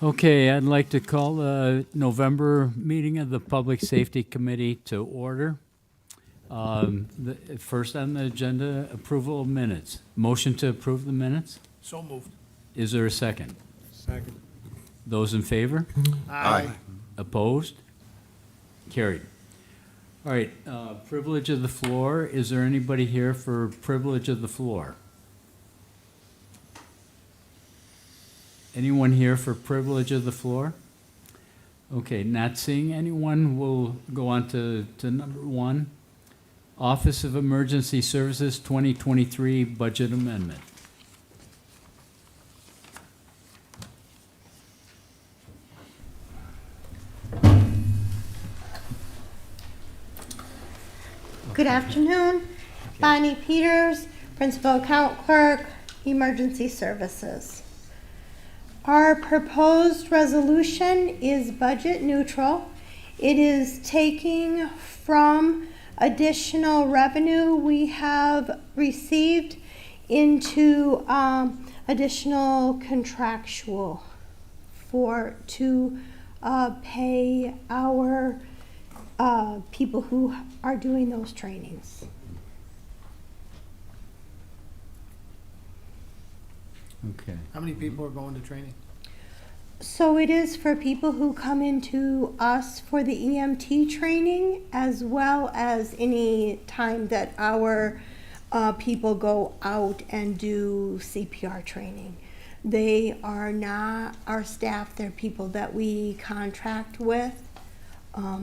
Okay, I'd like to call the November meeting of the Public Safety Committee to order. First on the agenda, approval of minutes. Motion to approve the minutes? So moved. Is there a second? Second. Those in favor? Aye. Opposed? Carried. All right, privilege of the floor. Is there anybody here for privilege of the floor? Anyone here for privilege of the floor? Okay, not seeing anyone, we'll go on to number one. Office of Emergency Services 2023 Budget Amendment. Good afternoon. Bonnie Peters, Principal Account Clerk, Emergency Services. Our proposed resolution is budget neutral. It is taking from additional revenue we have received into additional contractual to pay our people who are doing those trainings. Okay. How many people are going to training? So it is for people who come into us for the EMT training, as well as any time that our people go out and do CPR training. They are not our staff, they're people that we contract with,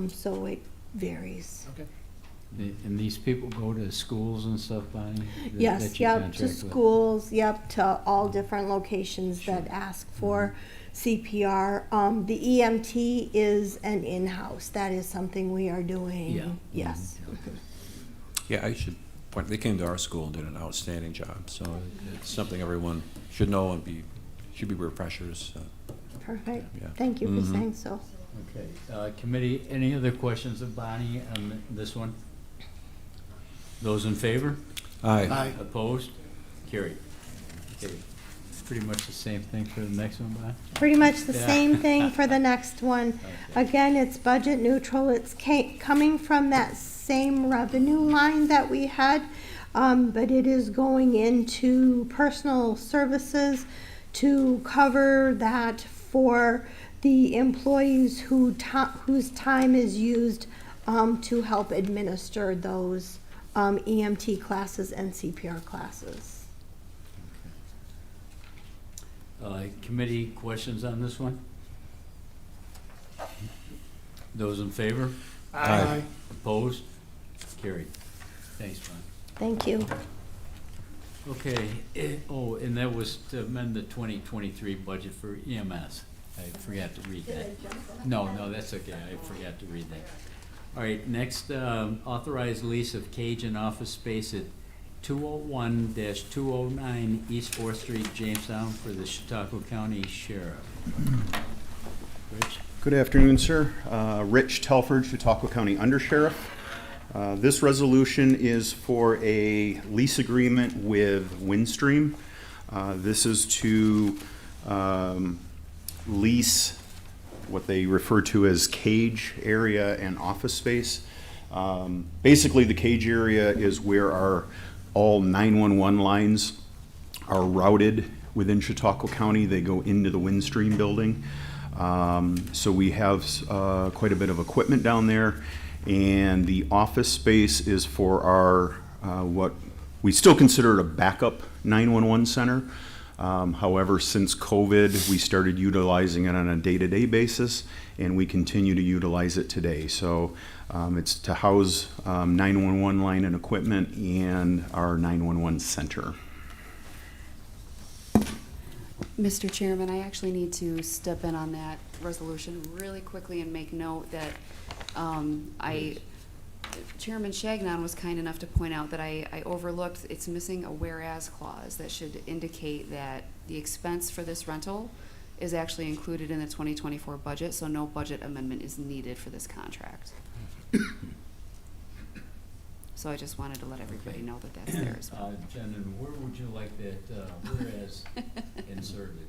so it varies. Okay. And these people go to schools and stuff, Bonnie? Yes, that you yep, to contract with? schools, yep, to all different locations that ask for CPR. The EMT is an in-house. That is something we are doing. Yeah. Yes. Yeah, I should point, they came to our school and did an outstanding job, so it's something everyone should know and should be refreshers. Perfect. Yeah. Thank you for saying so. Okay, committee, any other questions of Bonnie on this one? Those in favor? Aye. Opposed? Carried. Okay, pretty much the same thing for the next one, Bonnie? Pretty much the Yeah. same thing for the next one. Okay. Again, it's budget neutral. It's coming from that same revenue line that we had, but it is going into personal services to cover that for the employees whose time is used to help administer those EMT classes and CPR classes. Committee questions on this one? Those in favor? Aye. Opposed? Carried. Thanks, Bonnie. Thank you. Okay, and that was to amend the 2023 budget for EMS. I forgot to read that. No, that's okay, I forgot to read that. All right, next, authorized lease of Cajun office space at 201-209 East 4th Street, Jamestown, for the Chautauqua County Sheriff. Rich? Good afternoon, sir. Rich Telford, Chautauqua County Undersheriff. This resolution is for a lease agreement with Windstream. This is to lease what they refer to as cage area and office space. Basically, the cage area is where all 911 lines are routed within Chautauqua County. They go into the Windstream building. So we have quite a bit of equipment down there, and the office space is for our what we still consider it a backup 911 center. However, since COVID, we started utilizing it on a day-to-day basis, and we continue to utilize it today. So it's to house 911 line and equipment and our 911 center. Mr. Chairman, I actually need to step in on that resolution really quickly and make note that Chairman Shagnon was kind enough to point out that I overlooked, it's missing a whereas clause that should indicate that the expense for this rental is actually included in the 2024 budget, so no budget amendment is needed for this contract. So I just wanted to let everybody know that that's there as well. Jen, and where would you like that whereas inserted?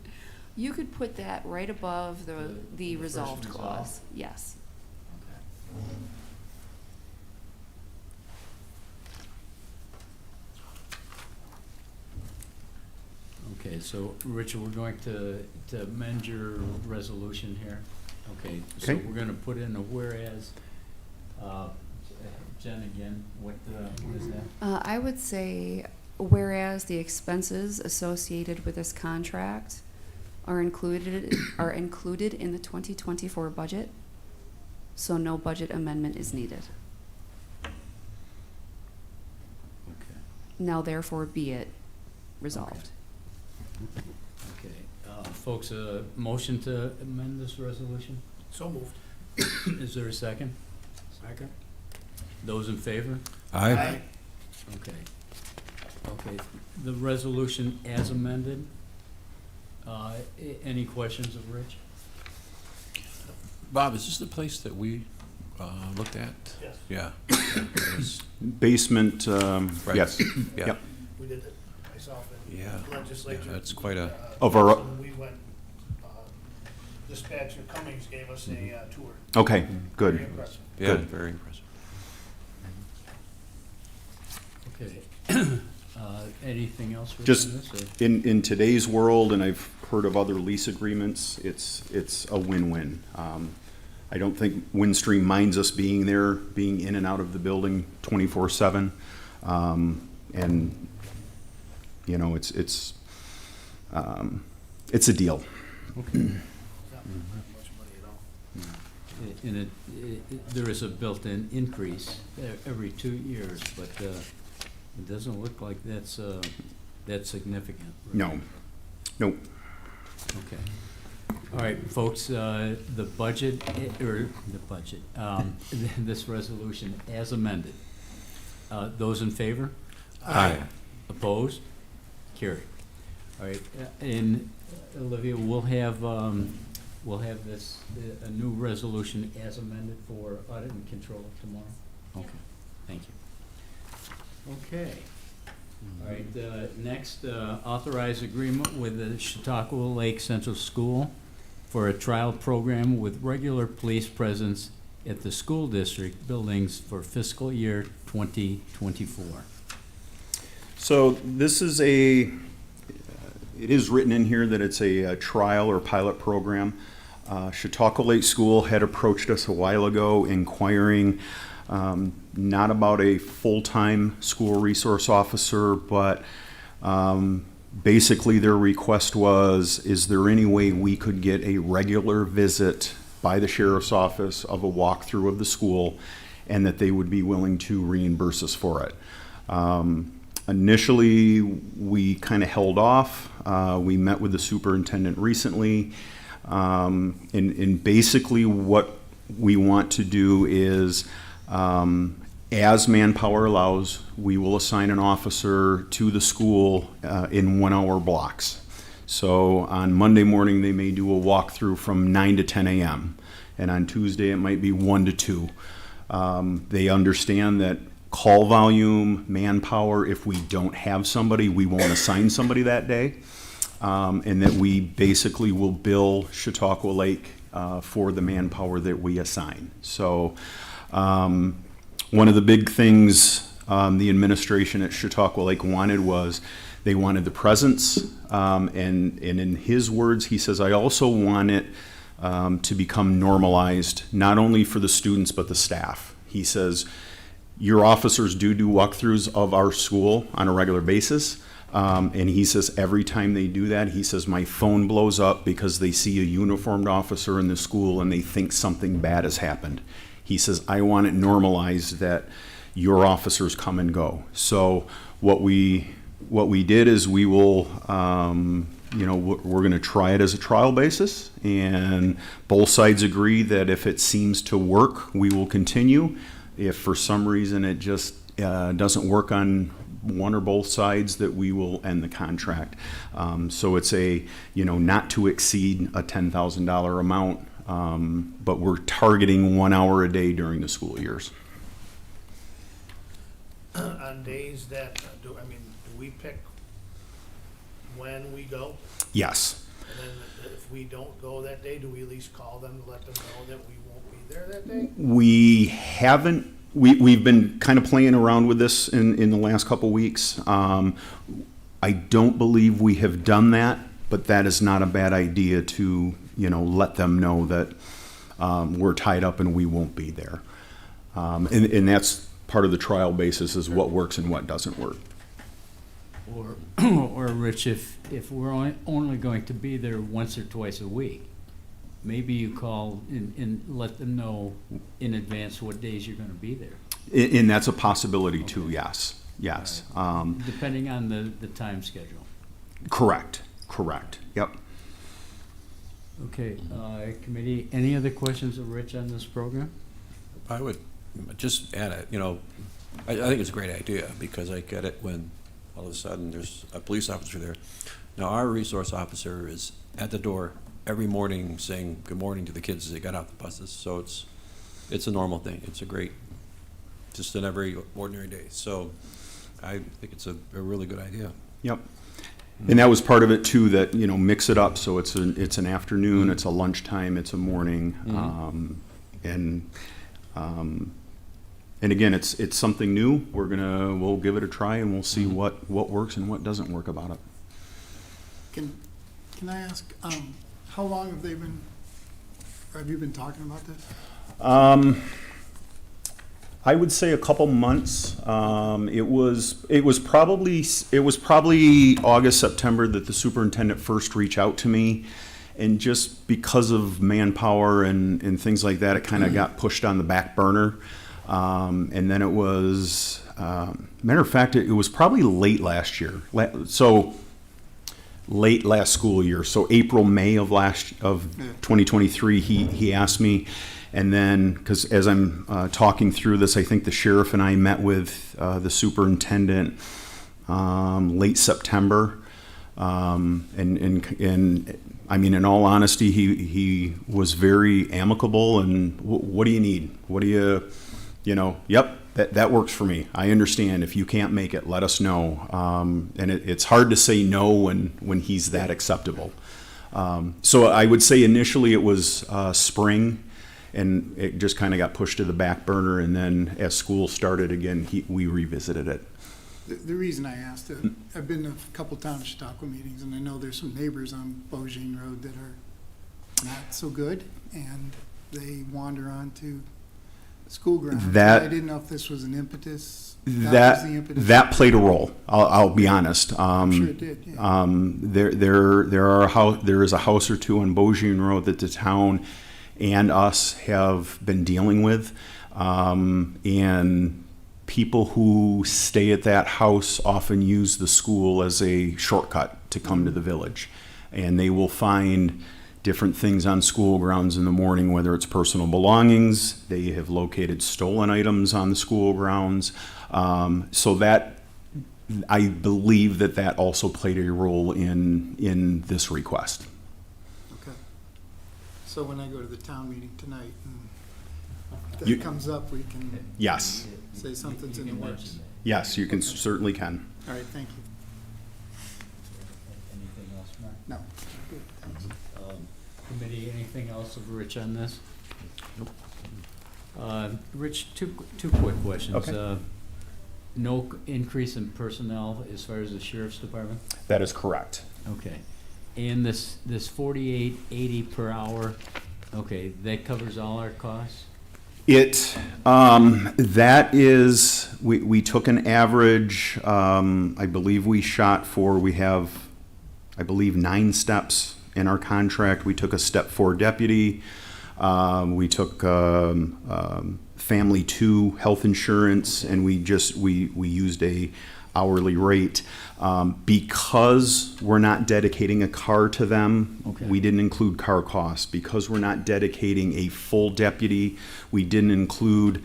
You could put that right above the The first resolved resolve? clause, yes. Okay, so Richard, we're going to amend your resolution here. Okay, so Okay. we're gonna put in a whereas, Jen, again, what is that? I would say, whereas the expenses associated with this contract are included in the 2024 budget, so no budget amendment is needed. Okay, Now therefore be it resolved. okay. Folks, a motion to amend this resolution? So moved. Is there a second? Second. Those in favor? Aye. Okay. Okay, the resolution as amended. Any questions of Rich? Bob, is this the place that we looked at? Yes. Yeah. Basement, Right. yes. Yeah. Yep. We did it, myself and Yeah. legislature. Yeah, that's quite a- Of our- So we went, Dispatcher Cummings gave us a tour. Okay, Very good. impressive. Yeah, Good. very impressive. Okay. Anything else Rich, Just on this? Or- in today's world, and I've heard of other lease agreements, it's a win-win. I don't think Windstream minds us being there, being in and out of the building 24/7. And, you know, it's a deal. Okay. Not much money at all. And there is a built-in increase every 2 years, but it doesn't look like that's significant. right? No, nope. Okay. All right, folks, the budget, this resolution as amended. Those in favor? Aye. Opposed? Carried. All right, and Olivia, we'll have this, a new resolution as amended for audit and control tomorrow? Okay, thank you. Okay. All right, next, authorize agreement with the Chautauqua Lake Central School for a trial program with regular police presence at the school district buildings for fiscal year 2024. So this is it is written in here that it's a trial or pilot program. Chautauqua Lake School had approached us a while ago inquiring not about a full-time school resource officer, but basically their request was, is there any way we could get a regular visit by the sheriff's office of a walkthrough of the school, and that they would be willing to reimburse us for it. Initially, we kind of held off. We met with the superintendent recently, and basically what we want to do is, as manpower allows, we will assign an officer to the school in 1 hour blocks. So on Monday morning, they may do a walkthrough from 9 to 10 a.m. And on Tuesday, it might be 1 to 2. They understand that call volume, manpower, if we don't have somebody, we won't assign somebody that day. And that we basically will bill Chautauqua Lake for the manpower that we assign. So one of the big things the administration at Chautauqua Lake wanted was they wanted the presence. And in his words, he says, I also want it to become normalized, not only for the students, but the staff. He says, your officers do walkthroughs of our school on a regular basis. And he says every time they do that, he says my phone blows up because they see a uniformed officer in the school and they think something bad has happened. He says, I want it normalized that your officers come and go. So what we did is we will, we're going to try it as a trial basis, and both sides agree that if it seems to work, we will continue. If for some reason it just doesn't work on one or both sides, that we will end the contract. So it's not to exceed a $10,000 amount, but we're targeting 1 hour a day during the school years. On days that, do we pick when we go? Yes. And And then if we don't go that day, do we at least call them to let them know that we won't be there that day? We haven't, we've been kind of playing around with this in the last couple weeks. I don't believe we have done that, but that is not a bad idea to, let them know that we're tied up and we won't be there. And that's part of the trial basis, is what works and what doesn't work. Or Rich, if we're only going to be there once or twice a week, maybe you call and let them know in advance what days you're gonna be there, And that's a possibility too, yes, yes. depending on the time schedule. Correct, yep. Okay, committee, any other questions of Rich on this program? I would just add it, I think it's a great idea, because I get it when all of a sudden there's a police officer there. Now, our resource officer is at the door every morning saying good morning to the kids as they got off the buses, so it's a normal thing. It's a great, just an every ordinary day. So I think it's a really good idea. Yep. And that was part of it too, that, mix it up, so it's an afternoon, it's a lunchtime, it's a morning. And again, it's something new. We'll give it a try and we'll see what works and what doesn't work about it. Can I ask, how long have you been talking about this? I would say a couple months. It was probably August, September that the superintendent first reached out to me, and just because of manpower and things like that, it kind of got pushed on the back burner. And then it was, matter of fact, it was probably late last year. So late last school year. So April, May of 2023, he asked me. And then, because as I'm talking through this, I think the sheriff and I met with the superintendent late September. And I mean, in all honesty, he was very amicable. And what do you need? What do you, yep, that works for me. I understand. If you can't make it, let us know. And it's hard to say no when he's that acceptable. So I would say initially it was spring. And it just kind of got pushed to the back burner, and then as school started again, we revisited it. The reason I asked it, I've been to a couple town Chautauqua meetings, and I know there's some neighbors on Beaujean Road that are not so good, and they wander onto school grounds. That- I didn't know if this was an impetus. Was the impetus. That played a role. I'll be honest. I'm sure it did, yeah. There is a house or two on Beaujean Road that the town and us have been dealing with, and people who stay at that house often use the school as a shortcut to come to the village, and they will find different things on school grounds in the morning, whether it's personal belongings. They have located stolen items on the school grounds, so that I believe that also played a role in this request. Okay. So when I go to the town meeting tonight and You- that comes up, we can Yes. say something's You in the can works. mention that. Yes, you can, certainly can. All right, thank you. Anything else, Mark? No, good, thanks. Committee, anything else of Rich on this? Nope. Rich, two quick questions. Okay. No increase in personnel as far as the sheriff's department? That is correct. Okay. And this $48.80 per hour, okay, that covers all our costs? That is, we took an average, I believe we have, I believe, 9 steps in our contract. We took a step 4 deputy. We took family 2 health insurance, and we used a hourly rate. Because we're not dedicating a car to them, Okay. we didn't include car costs. Because we're not dedicating a full deputy, we didn't include,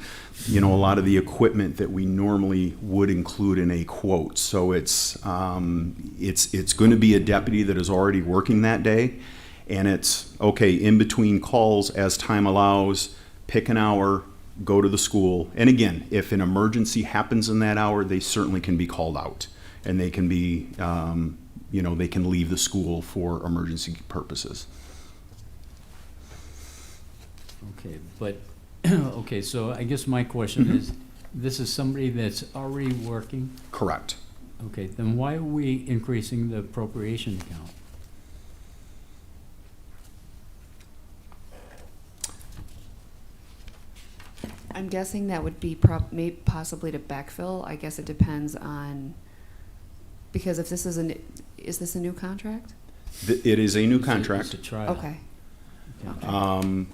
a lot of the equipment that we normally would include in a quote. So it's going to be a deputy that is already working that day, and it's okay in between calls as time allows. Pick an hour, go to the school, and again, if an emergency happens in that hour, they certainly can be called out, and they can be they can leave the school for emergency purposes. Okay, but, okay, so I guess my question Mm-hmm. is, this is somebody that's already working? Correct. Okay, then why are we increasing the appropriation account? I'm guessing that would be possibly to backfill. I guess it depends on, because if this is is this a new contract? It is a new It's contract. a trial. Okay. Okay. I mean,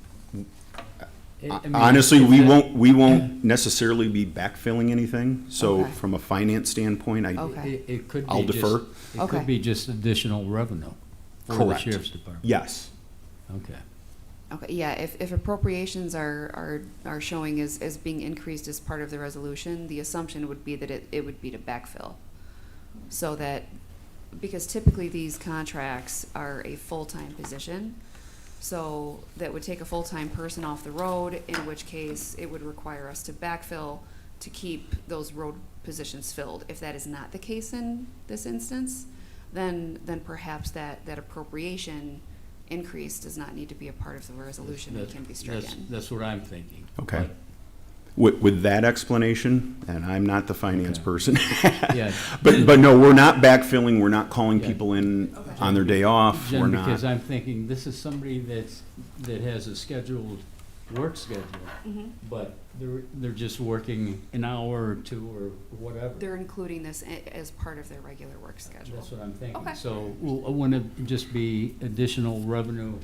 Honestly, is we that- won't necessarily be backfilling anything. So Okay. from a finance standpoint, Okay. It could be I'll just, defer. it Okay. could be just additional revenue for the Correct. sheriff's department. Yes. Okay. Okay, yeah, if appropriations are showing as being increased as part of the resolution, the assumption would be that it would be to backfill. So that, because typically these contracts are a full-time position, so that would take a full-time person off the road, in which case it would require us to backfill to keep those road positions filled. If that is not the case in this instance, then perhaps that appropriation increase does not need to be a part of the resolution and can be stricken. That's what I'm thinking. Okay. With that explanation, and I'm not the finance Okay. person, Yeah. but no, we're not backfilling. We're not calling Yeah. people in Okay. on their day off. We're Jen, not. because I'm thinking, this is somebody that has a scheduled work schedule, Mhm. but they're just working an hour or two or whatever. They're including this as part of their regular work schedule. That's what I'm thinking. Okay. So, wouldn't it just be additional revenue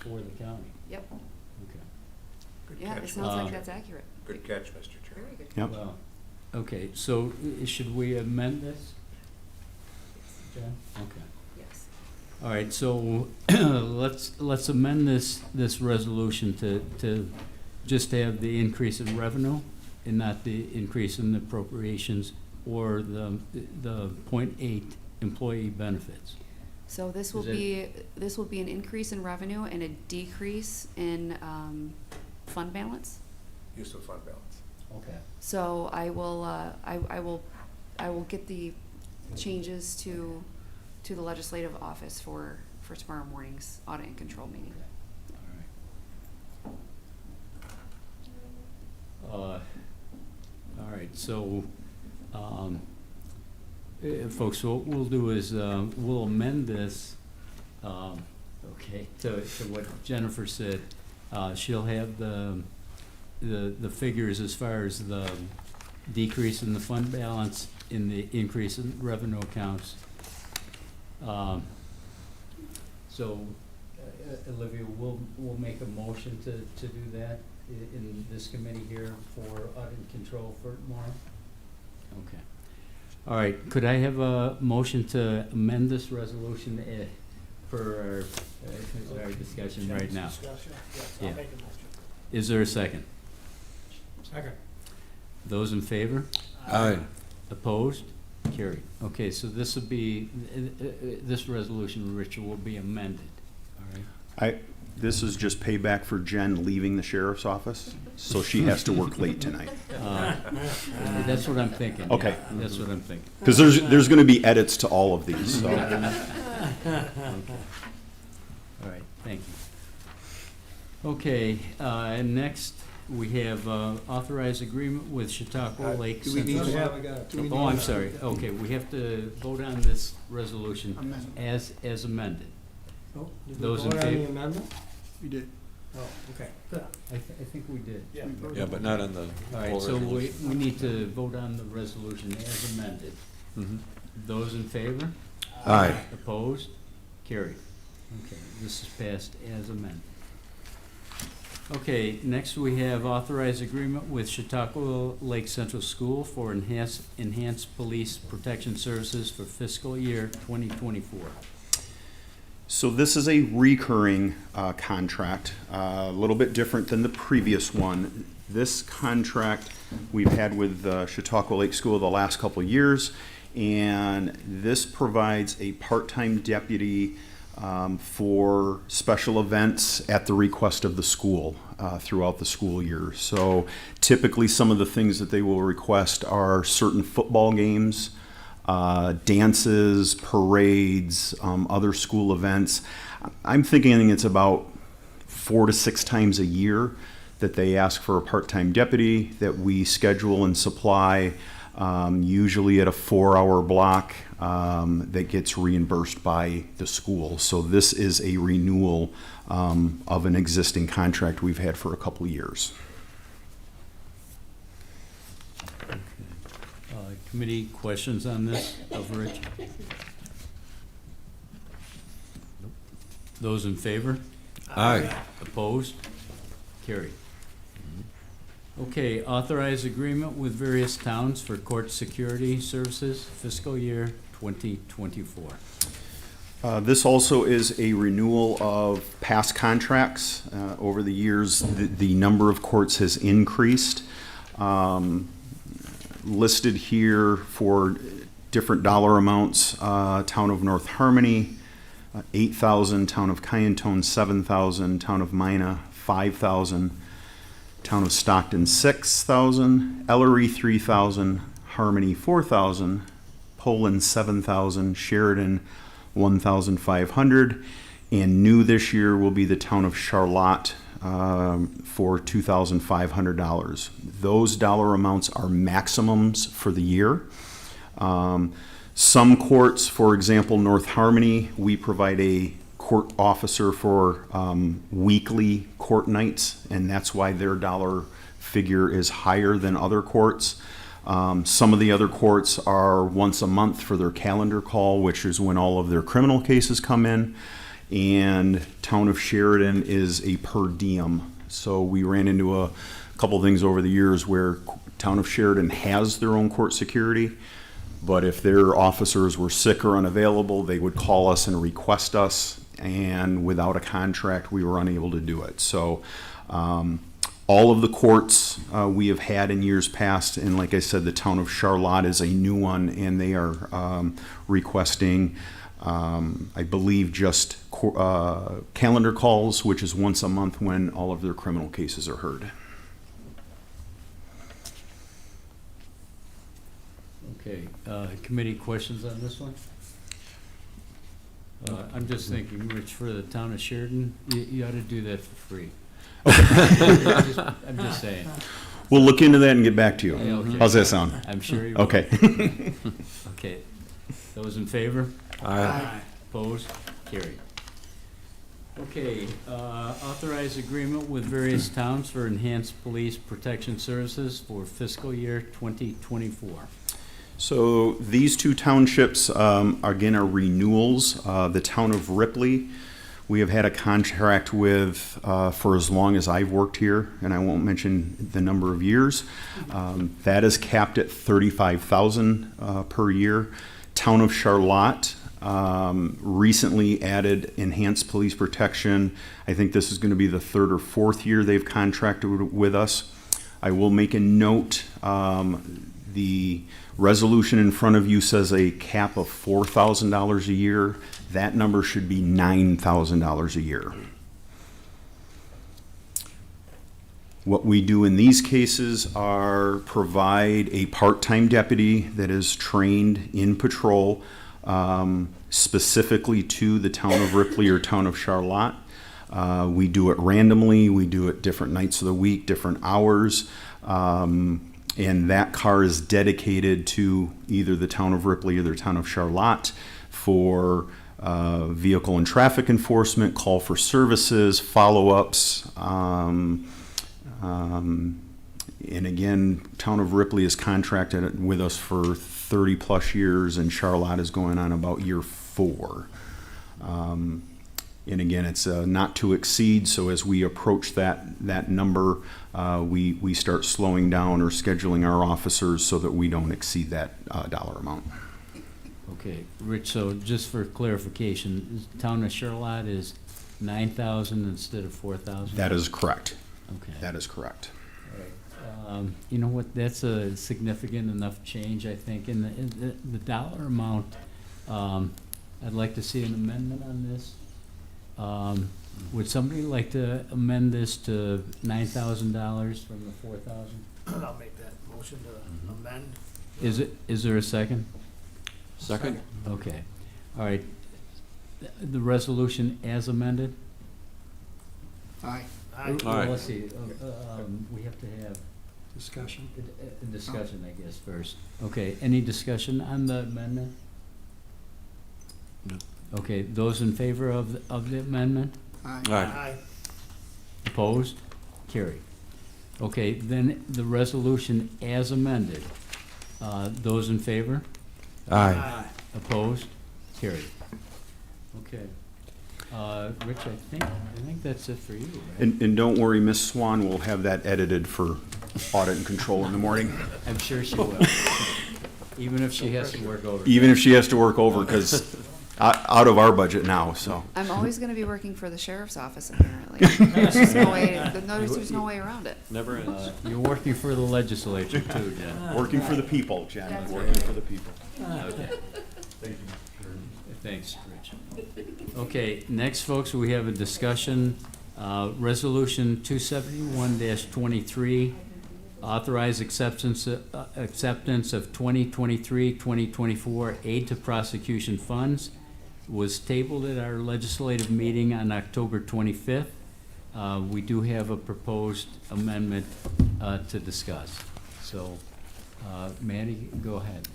for the county? Yep, Okay. Good yeah, it catch, sounds Um, like that's accurate. good catch, Mr. Chair. Very good. Yep. Well, okay, so should we amend this? Jen? Okay. Yes. All right, so let's amend this resolution to just have the increase in revenue and not the increase in appropriations or the .8 employee benefits. So this Is will it- be an increase in revenue and a decrease in fund balance. Use of fund balance. Okay. So I will get the changes to the legislative office for tomorrow morning's audit and control meeting. All right, so, folks, what we'll do is, we'll amend this, okay, to what Jennifer said. She'll have the figures as far as the decrease in the fund balance, in the increase in revenue accounts. So, Olivia, we'll make a motion to do that in this committee here for audit and control for tomorrow? Okay. All right, could I have a motion to amend this resolution for our discussion right now? Discussion, yes, Yeah. I'll make a motion. Is there a second? Second. Those in favor? Aye. Opposed? Carried. Okay, so this will be, this resolution, Richard, will be amended, all right? This is just payback for Jen leaving the sheriff's office, so she has to work late tonight. That's what I'm thinking. Okay. yeah, That's what I'm thinking. Because there's going to be edits to all of these. So. Okay. All right, thank you. Okay, next, we have authorized agreement with Chautauqua Lake Do we need Central. to have, do we need Oh, I'm to- sorry, okay, we have to vote on this resolution Amendment. as amended. Oh, did we Those in vote on the favor? amendment? We did. Oh, okay, good. I think we did. Yeah. Yeah, but not on the All right, whole so we resolution. need to vote on the resolution as amended. Mhm. Those in favor? Aye. Opposed? Carried. Okay, this is passed as amended. Okay, next we have authorized agreement with Chautauqua Lake Central School for enhanced police protection services for fiscal year 2024. So this is a recurring contract, a little bit different than the previous one. This contract we've had with Chautauqua Lake School the last couple of years, and this provides a part-time deputy for special events at the request of the school throughout the school year. So typically some of the things that they will request are certain football games, dances, parades, other school events. I'm thinking it's about 4 to 6 times a year that they ask for a part-time deputy that we schedule and supply, usually at a 4-hour block that gets reimbursed by the school. So this is a renewal of an existing contract we've had for a couple of years. Committee questions on this of Rich? Those in favor? Aye. Opposed? Carried. Okay, authorize agreement with various towns for court security services fiscal year 2024. This also is a renewal of past contracts. Over the years, the number of courts has increased. Listed here for different dollar amounts, Town of North Harmony, 8,000, Town of Kyantone, 7,000, Town of Mina, 5,000, Town of Stockton, 6,000, Ellery, 3,000, Harmony, 4,000, Poland, 7,000, Sheridan, 1,500, and new this year will be the Town of Charlotte for $2,500. Those dollar amounts are maximums for the year. Some courts, for example, North Harmony, we provide a court officer for weekly court nights, and that's why their dollar figure is higher than other courts. Some of the other courts are once a month for their calendar call, which is when all of their criminal cases come in. And Town of Sheridan is a per diem. So we ran into a couple things over the years where Town of Sheridan has their own court security, but if their officers were sick or unavailable, they would call us and request us, and without a contract, we were unable to do it. So all of the courts we have had in years past, and like I said, the Town of Charlotte is a new one, and they are requesting I believe just calendar calls, which is once a month when all of their criminal cases are heard. Okay, committee questions on this one? I'm just thinking, Rich, for the Town of Sheridan, you ought to do that for free. I'm just saying. We'll look into that and get back to you. Yeah, okay. How's that sound? I'm sure you will. Okay. Okay, those in favor? Aye. Opposed? Carried. Okay, authorize agreement with various towns for enhanced police protection services for fiscal year 2024. So these two townships, again, are renewals. The Town of Ripley, we have had a contract with for as long as I've worked here, and I won't mention the number of years. That is capped at $35,000 per year. Town of Charlotte recently added enhanced police protection. I think this is going to be the 3rd or 4th year they've contracted with us. I will make a note. The resolution in front of you says a cap of $4,000 a year. That number should be $9,000 a year. What we do in these cases are provide a part-time deputy that is trained in patrol specifically to the Town of Ripley or Town of Charlotte. We do it randomly. We do it different nights of the week, different hours. And that car is dedicated to either the Town of Ripley or the Town of Charlotte for vehicle and traffic enforcement, call for services, follow-ups. And again, Town of Ripley is contracted with us for 30 plus years, and Charlotte is going on about year 4. And again, it's not to exceed, so as we approach that number, we start slowing down or scheduling our officers so that we don't exceed that dollar amount. Okay, Rich, so just for clarification, Town of Charlotte is 9,000 instead of 4,000? That is correct. Okay. That is correct. You know what, that's a significant enough change, I think, in the dollar amount. I'd like to see an amendment on this. Would somebody like to amend this to $9,000 from the 4,000? I'll make that motion to amend. Is there a second? Second? Okay, all right. The resolution as amended? Aye. Aye. Well, All right. let's see, we have to have Discussion. a discussion, I guess, first. Okay, any discussion on the amendment? No. Okay, those in favor of the amendment? Aye. All right. Aye. Opposed? Carried. Okay, then the resolution as amended. Those in favor? Aye. Opposed? Carried. Okay. Rich, I think that's it for you, right? And don't worry, Miss Swan will have that edited for audit and control in the morning, I'm sure she will. Even if she has to work over. even if she has to work over, because out of our budget now, so. I'm always gonna be working for the sheriff's office, apparently. There's just no way, there's no way around it. Never ends. You're working for the legislature too, Jen. Working for the people, Jen, That's working right. for the people. Okay. Thanks, Rich. Okay, next, folks, we have a discussion, Resolution 271-23, authorize acceptance of 2023-2024 aid to prosecution funds, was tabled at our legislative meeting on October 25th. We do have a proposed amendment to discuss. So, Mandy, go ahead.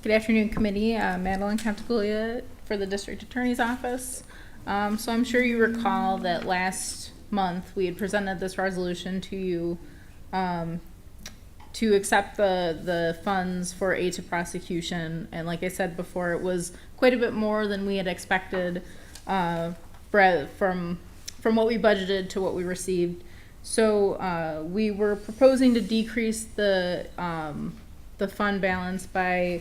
Good afternoon, committee. Madeline Contiguglia for the District Attorney's Office. So I'm sure you recall that last month we had presented this resolution to you to accept the funds for aid to prosecution. And like I said before, it was quite a bit more than we had expected from what we budgeted to what we received. So we were proposing to decrease the fund balance by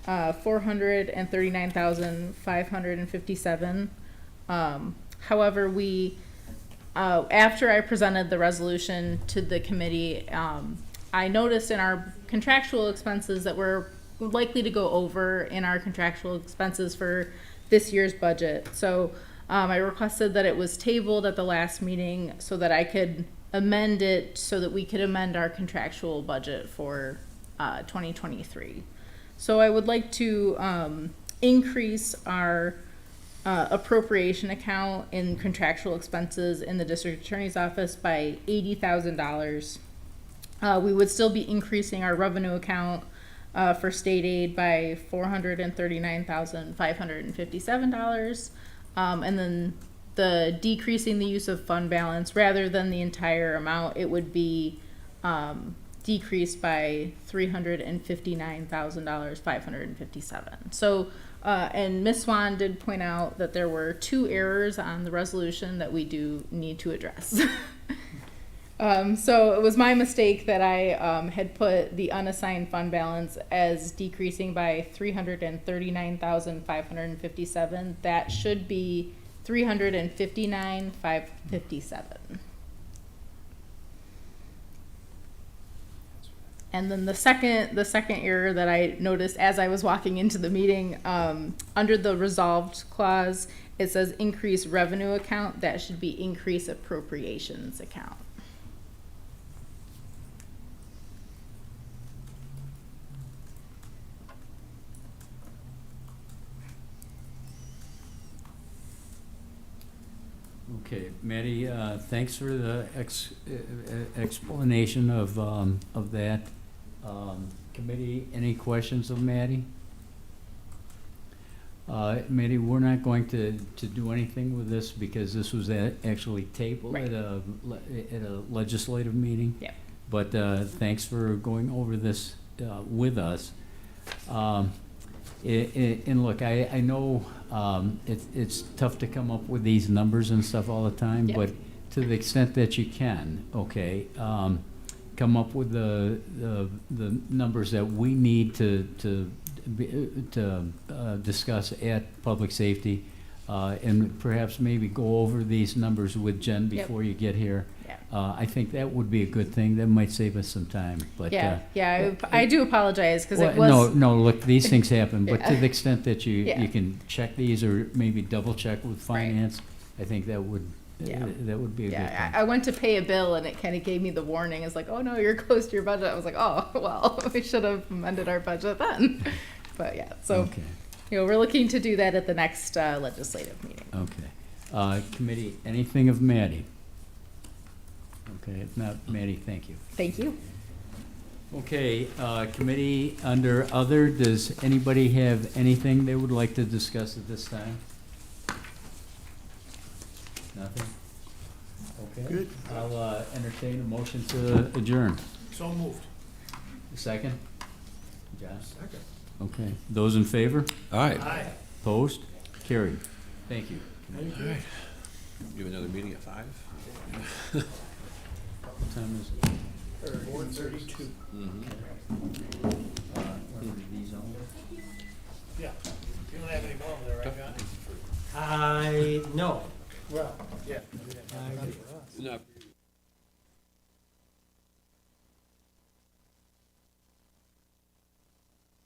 $439,557. However, after I presented the resolution to the committee, I noticed in our contractual expenses that we're likely to go over in our contractual expenses for this year's budget. So I requested that it was tabled at the last meeting so that I could amend it so that we could amend our contractual budget for 2023. So I would like to increase our appropriation account in contractual expenses in the district attorney's office by $80,000. We would still be increasing our revenue account for state aid by $439,557. And then the decreasing the use of fund balance rather than the entire amount, it would be decreased by $359,557. So, and Ms. Swan did point out that there were 2 errors on the resolution that we do need to address. So it was my mistake that I had put the unassigned fund balance as decreasing by $339,557. That should be $359,557. And then the second error that I noticed as I was walking into the meeting, under the resolved clause, it says increase revenue account. That should be increase appropriations account. Okay, Maddie, thanks for the explanation of that. Committee, any questions of Maddie? Maddie, we're not going to do anything with this because this was actually tabled Right. at a legislative meeting. Yeah. But thanks for going over this with us. And look, I know it's tough to come up with these numbers and stuff all the time, Yeah. but to the extent that you can, okay, come up with the numbers that we need to discuss at public safety, and perhaps maybe go over these numbers with Jen Yep. before you get here. Yeah. I think that would be a good thing. That might save us some time, but. I do apologize because it Well, was. no, look, these things happen, but to Yeah. the extent that you Yeah. can check these or maybe double check with finance, I think that would be a good thing. Yeah, I went to pay a bill and it kind of gave me the warning. It's like, oh no, you're close to your budget. I was like, oh, well, we should have amended our budget then. But yeah, so, Okay, we're looking to do that at the next legislative meeting. okay. Committee, anything of Maddie? Okay, if not, Maddie, thank you. Thank you. Okay, committee under other, does anybody have anything they would like to discuss at this time? Nothing? Okay. Good. I'll entertain a motion to adjourn. So moved. Second? John? Second. Okay, those in favor? All right, Aye. Opposed? Carried. Thank you. you have another meeting at 5? What time is it? 1:32. These on? Yeah. You don't have any more over there, right, John? No. Well, yeah. I- No.